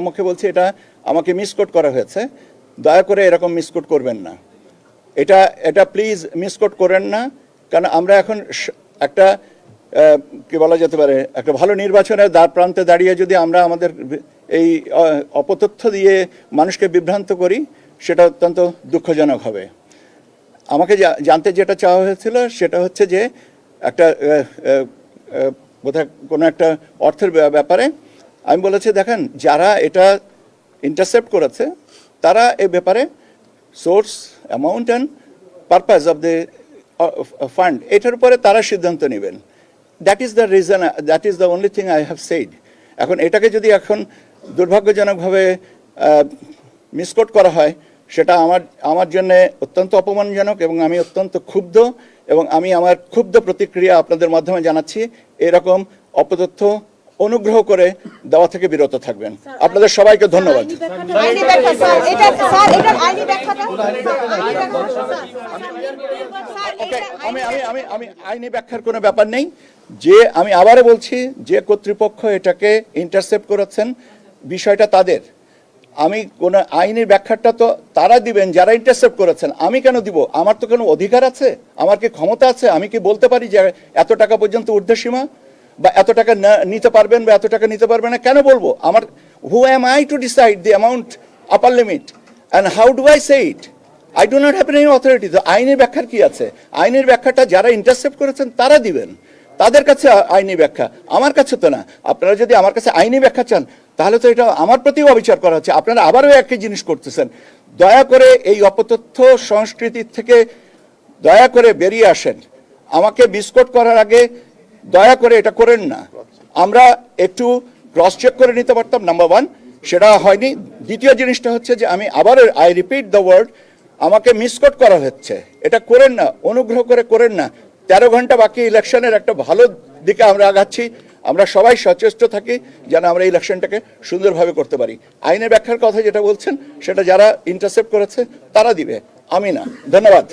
সম্মুখে বলছি এটা আমাকে মিসকোট করা হয়েছে, দয়া করে এরকম মিসকোট করবেন না, এটা প্লিজ মিসকোট করেন না। কারণ আমরা এখন একটা কি বলা যেতে পারে একটা ভালো নির্বাচনের দ্বার প্রান্তে দাঁড়িয়ে যদি আমরা আমাদের এই অপতথ্য দিয়ে মানুষকে বিভ্রান্ত করি, সেটা অত্যন্ত দুঃখজনক হবে। আমাকে জানতে যেটা চাওয়া হয়েছিল সেটা হচ্ছে যে একটা বোধহয় কোনো একটা অর্থের ব্যাপারে আমি বলেছি, দেখেন যারা এটা ইন্টারসেপ্ট করেছে তারা এই ব্যাপারে source, amount and purpose of the fund, এটার উপরে তারা সিদ্ধান্ত নেবেন। That is the reason, that is the only thing I have said. এখন এটাকে যদি এখন দুর্ভাগ্যজনকভাবে মিসকোট করা হয়, সেটা আমার জন্য অত্যন্ত অপমানজনক এবং আমি অত্যন্ত ক্ষুব্ধ, এবং আমি আমার ক্ষুব্ধ প্রতিক্রিয়া আপনাদের মাধ্যমে জানাচ্ছি। এরকম অপতথ্য অনুগ্রহ করে দেওয়া থেকে বিরত থাকবেন। আপনাদের সবাইকে ধন্যবাদ। আমি আইনি ব্যাখ্যার কোনো ব্যাপার নেই। যে আমি আবারও বলছি, যে কর্তৃপক্ষ এটাকে ইন্টারসেপ্ট করেছেন বিষয়টা তাদের। আমি কোনো আইনের ব্যাখ্যাটা তো তারা দিবেন যারা ইন্টারসেপ্ট করেছেন, আমি কেন দিব? আমার তো কোনো অধিকার আছে, আমার কি ক্ষমতা আছে? আমি কি বলতে পারি যে এত টাকা পর্যন্ত ঊর্ধ্বসীমা, বা এত টাকা নিতে পারবেন বা এত টাকা নিতে পারবেন না? কেন বলবো? আমার who am I to decide the amount upper limit and how do I say it? I do not have any authority. তো আইনের ব্যাখ্যার কি আছে? আইনের ব্যাখ্যাটা যারা ইন্টারসেপ্ট করেছেন তারা দিবেন, তাদের কাছে আইনি ব্যাখ্যা, আমার কাছে তো না। আপনারা যদি আমার কাছে আইনি ব্যাখ্যা চান তাহলে তো এটা আমার প্রতিও অবিচার করা হচ্ছে। আপনারা আবারও একই জিনিস করতেছেন। দয়া করে এই অপতথ্য সংস্কৃতির থেকে দয়া করে বেরিয়ে আসেন। আমাকে মিসকোট করার আগে দয়া করে এটা করেন না। আমরা একটু ক্রস চেক করে নিতে পারতাম, নাম্বার ওয়ান, সেটা হয়নি। দ্বিতীয় জিনিসটা হচ্ছে যে আমি আবার আই রিপিট দ্য ওয়ার্ড, আমাকে মিসকোট করা হচ্ছে, এটা করেন না, অনুগ্রহ করে করেন না। 13 ঘন্টা বাকি ইলেকশনের, একটা ভালো দিকে আমরা আগাচ্ছি। আমরা সবাই সচেষ্ট থাকি যেন আমরা ইলেকশনটাকে সুন্দরভাবে করতে পারি। আইনের ব্যাখ্যার কথা যেটা বলছেন সেটা যারা ইন্টারসেপ্ট করেছে তারা দিবে, আমি না। ধন্যবাদ।